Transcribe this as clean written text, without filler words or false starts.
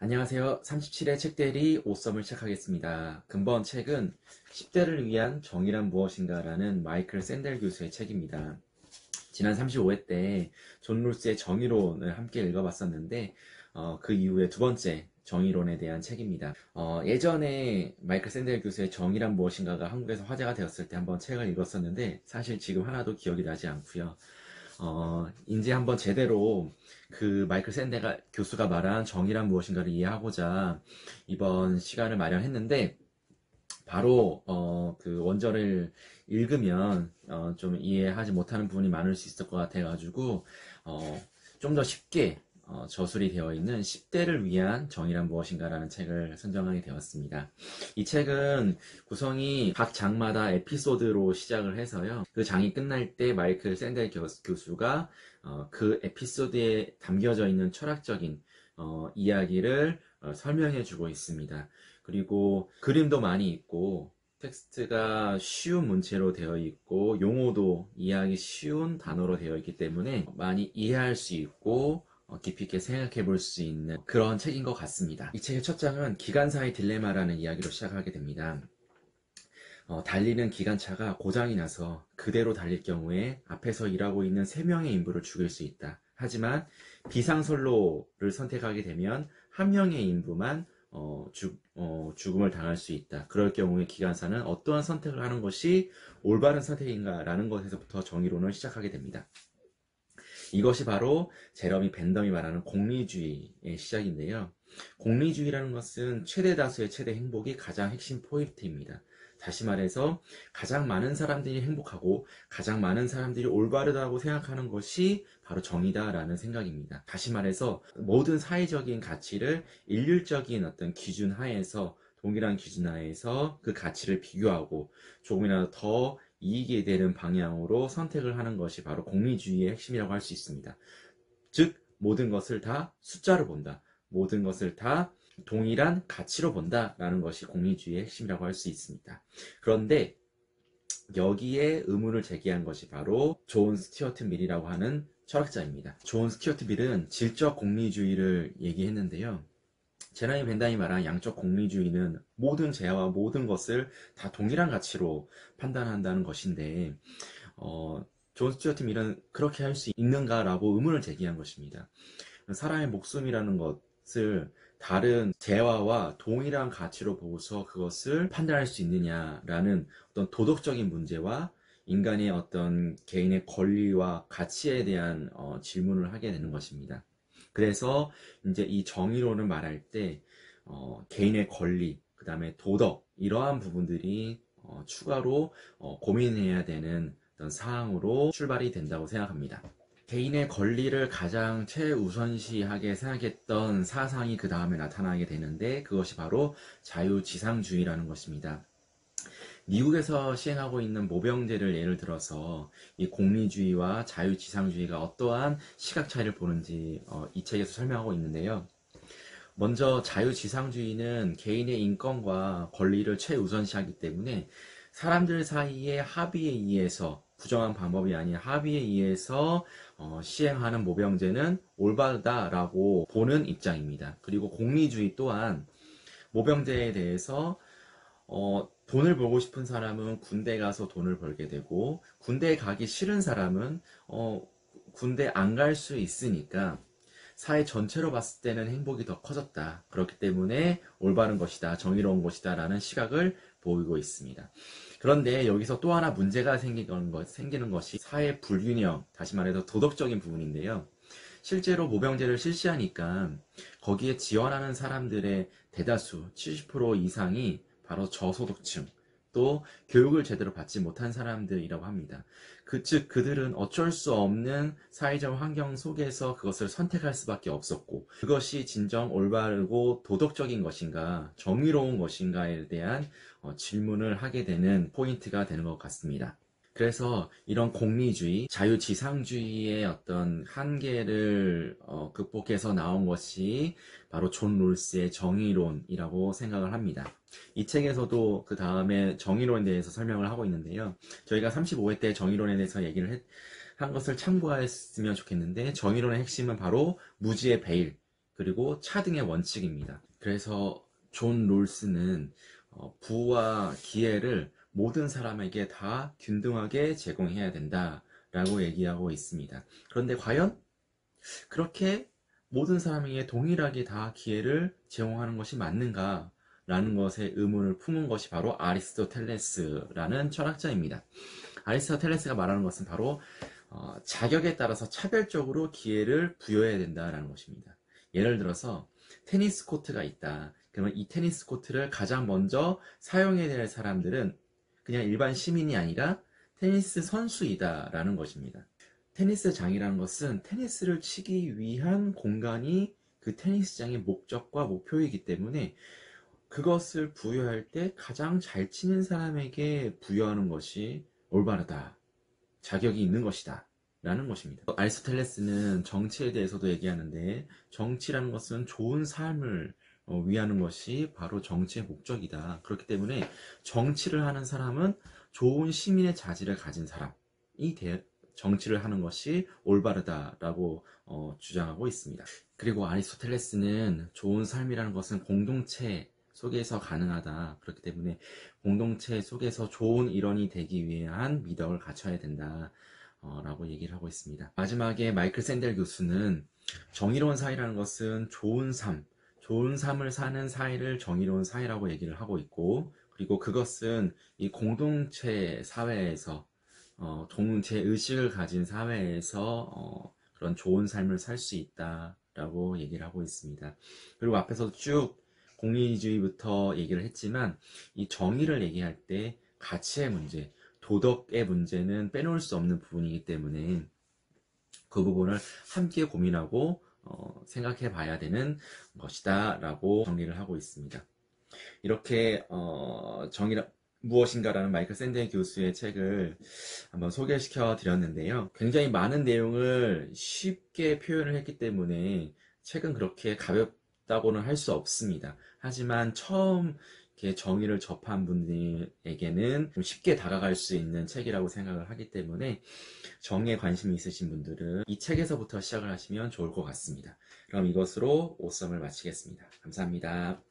안녕하세요. 37회 책대리 오썸을 시작하겠습니다. 근본 책은 10대를 위한 정의란 무엇인가라는 마이클 샌델 교수의 책입니다. 지난 35회 때 존 롤스의 정의론을 함께 읽어봤었는데 그 이후에 두 번째 정의론에 대한 책입니다. 예전에 마이클 샌델 교수의 정의란 무엇인가가 한국에서 화제가 되었을 때 한번 책을 읽었었는데 사실 지금 하나도 기억이 나지 않고요. 이제 한번 제대로 그 마이클 샌델 교수가 말한 정의란 무엇인가를 이해하고자 이번 시간을 마련했는데 바로 그 원절을 읽으면 좀 이해하지 못하는 부분이 많을 수 있을 것 같아가지고 좀 더 쉽게 저술이 되어 있는 10대를 위한 정의란 무엇인가라는 책을 선정하게 되었습니다. 이 책은 구성이 각 장마다 에피소드로 시작을 해서요. 그 장이 끝날 때 마이클 샌델 교수가 그 에피소드에 담겨져 있는 철학적인 이야기를 설명해 주고 있습니다. 그리고 그림도 많이 있고 텍스트가 쉬운 문체로 되어 있고 용어도 이해하기 쉬운 단어로 되어 있기 때문에 많이 이해할 수 있고 깊이 있게 생각해 볼 수 있는 그런 책인 것 같습니다. 이 책의 첫 장은 기관사의 딜레마라는 이야기로 시작하게 됩니다. 달리는 기관차가 고장이 나서 그대로 달릴 경우에 앞에서 일하고 있는 3명의 인부를 죽일 수 있다. 하지만 비상선로를 선택하게 되면 1명의 인부만 죽음을 당할 수 있다. 그럴 경우에 기관사는 어떠한 선택을 하는 것이 올바른 선택인가 라는 것에서부터 정의론을 시작하게 됩니다. 이것이 바로 제러미 벤덤이 말하는 공리주의의 시작인데요. 공리주의라는 것은 최대 다수의 최대 행복이 가장 핵심 포인트입니다. 다시 말해서 가장 많은 사람들이 행복하고 가장 많은 사람들이 올바르다고 생각하는 것이 바로 정의다라는 생각입니다. 다시 말해서 모든 사회적인 가치를 일률적인 어떤 기준 하에서 동일한 기준 하에서 그 가치를 비교하고 조금이라도 더 이익이 되는 방향으로 선택을 하는 것이 바로 공리주의의 핵심이라고 할 수 있습니다. 즉 모든 것을 다 숫자로 본다. 모든 것을 다 동일한 가치로 본다라는 것이 공리주의의 핵심이라고 할 수 있습니다. 그런데 여기에 의문을 제기한 것이 바로 존 스튜어트 밀이라고 하는 철학자입니다. 존 스튜어트 밀은 질적 공리주의를 얘기했는데요. 제러미 벤담이 말한 양적 공리주의는 모든 재화와 모든 것을 다 동일한 가치로 판단한다는 것인데 존 스튜어트 밀은 그렇게 할 수 있는가라고 의문을 제기한 것입니다. 사람의 목숨이라는 것을 다른 재화와 동일한 가치로 보고서 그것을 판단할 수 있느냐라는 어떤 도덕적인 문제와 인간의 어떤 개인의 권리와 가치에 대한 질문을 하게 되는 것입니다. 그래서 이제 이 정의론을 말할 때 개인의 권리, 그 다음에 도덕 이러한 부분들이 추가로 고민해야 되는 어떤 사항으로 출발이 된다고 생각합니다. 개인의 권리를 가장 최우선시하게 생각했던 사상이 그 다음에 나타나게 되는데 그것이 바로 자유지상주의라는 것입니다. 미국에서 시행하고 있는 모병제를 예를 들어서 이 공리주의와 자유지상주의가 어떠한 시각 차이를 보는지 이 책에서 설명하고 있는데요. 먼저 자유지상주의는 개인의 인권과 권리를 최우선시하기 때문에 사람들 사이의 합의에 의해서 부정한 방법이 아닌 합의에 의해서 시행하는 모병제는 올바르다라고 보는 입장입니다. 그리고 공리주의 또한 모병제에 대해서 돈을 벌고 싶은 사람은 군대 가서 돈을 벌게 되고 군대에 가기 싫은 사람은 군대 안 갈 수 있으니까 사회 전체로 봤을 때는 행복이 더 커졌다. 그렇기 때문에 올바른 것이다. 정의로운 것이다. 라는 시각을 보이고 있습니다. 그런데 여기서 또 하나 문제가 생기는 것이 사회 불균형, 다시 말해서 도덕적인 부분인데요. 실제로 모병제를 실시하니까 거기에 지원하는 사람들의 대다수 70% 이상이 바로 저소득층, 또 교육을 제대로 받지 못한 사람들이라고 합니다. 즉 그들은 어쩔 수 없는 사회적 환경 속에서 그것을 선택할 수밖에 없었고 그것이 진정 올바르고 도덕적인 것인가 정의로운 것인가에 대한 질문을 하게 되는 포인트가 되는 것 같습니다. 그래서 이런 공리주의, 자유지상주의의 어떤 한계를 극복해서 나온 것이 바로 존 롤스의 정의론이라고 생각을 합니다. 이 책에서도 그 다음에 정의론에 대해서 설명을 하고 있는데요. 저희가 35회 때 정의론에 대해서 한 것을 참고했으면 좋겠는데 정의론의 핵심은 바로 무지의 베일, 그리고 차등의 원칙입니다. 그래서 존 롤스는 부와 기회를 모든 사람에게 다 균등하게 제공해야 된다라고 얘기하고 있습니다. 그런데 과연 그렇게 모든 사람에게 동일하게 다 기회를 제공하는 것이 맞는가? 라는 것에 의문을 품은 것이 바로 아리스토텔레스라는 철학자입니다. 아리스토텔레스가 말하는 것은 바로 자격에 따라서 차별적으로 기회를 부여해야 된다는 것입니다. 예를 들어서 테니스 코트가 있다. 그러면 이 테니스 코트를 가장 먼저 사용해야 될 사람들은 그냥 일반 시민이 아니라 테니스 선수이다라는 것입니다. 테니스장이라는 것은 테니스를 치기 위한 공간이 그 테니스장의 목적과 목표이기 때문에 그것을 부여할 때 가장 잘 치는 사람에게 부여하는 것이 올바르다. 자격이 있는 것이다. 라는 것입니다. 아리스토텔레스는 정치에 대해서도 얘기하는데 정치라는 것은 좋은 삶을 위하는 것이 바로 정치의 목적이다. 그렇기 때문에 정치를 하는 사람은 좋은 시민의 자질을 가진 사람이 정치를 하는 것이 올바르다라고 주장하고 있습니다. 그리고 아리스토텔레스는 좋은 삶이라는 것은 공동체 속에서 가능하다. 그렇기 때문에 공동체 속에서 좋은 일원이 되기 위한 미덕을 갖춰야 된다. 라고 얘기를 하고 있습니다. 마지막에 마이클 샌델 교수는 정의로운 사회라는 것은 좋은 삶을 사는 사회를 정의로운 사회라고 얘기를 하고 있고, 그리고 그것은 이 공동체 사회에서 공동체 의식을 가진 사회에서 그런 좋은 삶을 살 수 있다라고 얘기를 하고 있습니다. 그리고 앞에서 쭉 공리주의부터 얘기를 했지만 이 정의를 얘기할 때 가치의 문제, 도덕의 문제는 빼놓을 수 없는 부분이기 때문에 그 부분을 함께 고민하고 생각해 봐야 되는 것이다 라고 정리를 하고 있습니다. 이렇게 정의란 무엇인가라는 마이클 샌델 교수의 책을 한번 소개시켜 드렸는데요. 굉장히 많은 내용을 쉽게 표현을 했기 때문에 책은 그렇게 가볍다고는 할 수 없습니다. 하지만 처음 이렇게 정의를 접한 분들에게는 좀 쉽게 다가갈 수 있는 책이라고 생각을 하기 때문에 정의에 관심이 있으신 분들은 이 책에서부터 시작을 하시면 좋을 것 같습니다. 그럼 이것으로 오썸을 마치겠습니다. 감사합니다.